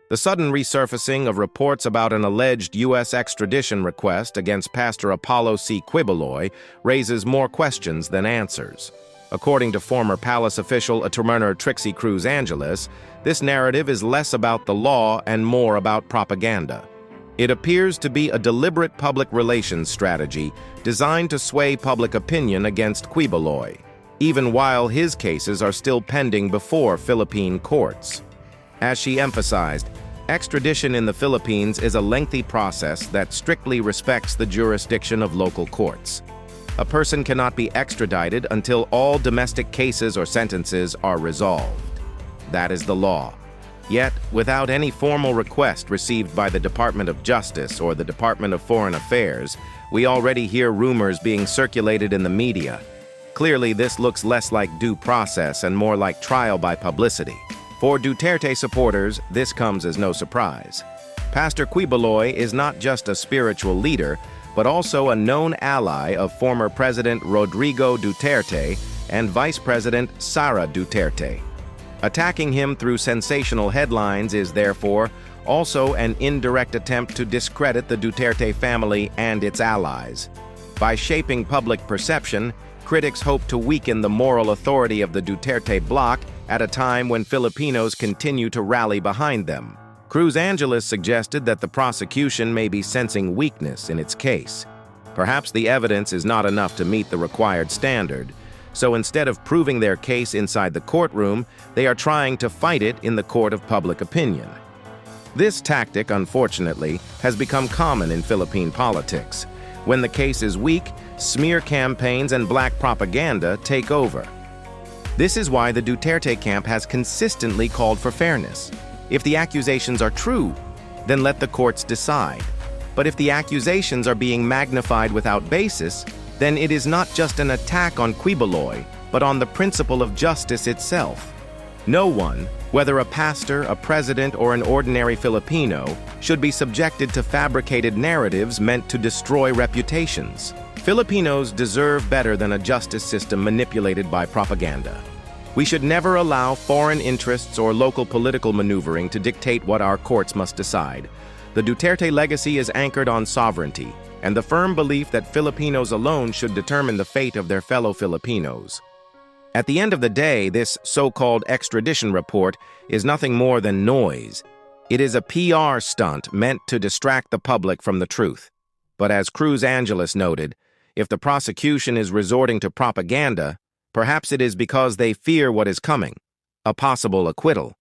The sudden resurfacing of reports about an alleged U.S. extradition request against Pastor Apollo Quiboloy raises more questions than answers. According to former palace official Attorney Trixie Cruz-Angeles, this narrative is less about the law and more about propaganda. It appears to be a deliberate public relations strategy designed to sway public opinion against Quiboloy, even while his cases are still pending before Philippine courts. As she emphasized, extradition in the Philippines is a lengthy process that strictly respects the jurisdiction of local courts. A person cannot be extradited until all domestic cases or sentences are resolved. That is the law. Yet, without any formal request received by the Department of Justice or the Department of Foreign Affairs, we already hear rumors being circulated in the media. Clearly, this looks less like due process and more like trial by publicity. For Duterte supporters, this comes as no surprise. Pastor Quiboloy is not just a spiritual leader, but also a known ally of former President Rodrigo Duterte and Vice President Sara Duterte. Attacking him through sensational headlines is therefore also an indirect attempt to discredit the Duterte family and its allies. By shaping public perception, critics hope to weaken the moral authority of the Duterte bloc at a time when Filipinos continue to rally behind them. Cruz-Angeles suggested that the prosecution may be sensing weakness in its case. Perhaps the evidence is not enough to meet the required standard, so instead of proving their case inside the courtroom, they are trying to fight it in the court of public opinion. This tactic, unfortunately, has become common in Philippine politics. When the case is weak, smear campaigns and black propaganda take over. This is why the Duterte camp has consistently called for fairness. If the accusations are true, then let the courts decide. But if the accusations are being magnified without basis, then it is not just an attack on Quiboloy, but on the principle of justice itself. No one, whether a pastor, a president, or an ordinary Filipino, should be subjected to fabricated narratives meant to destroy reputations. Filipinos deserve better than a justice system manipulated by propaganda. We should never allow foreign interests or local political maneuvering to dictate what our courts must decide. The Duterte legacy is anchored on sovereignty and the firm belief that Filipinos alone should determine the fate of their fellow Filipinos. At the end of the day, this so-called extradition report is nothing more than noise. It is a PR stunt meant to distract the public from the truth. But as Cruz-Angeles noted, if the prosecution is resorting to propaganda, perhaps it is because they fear what is coming, a possible acquittal.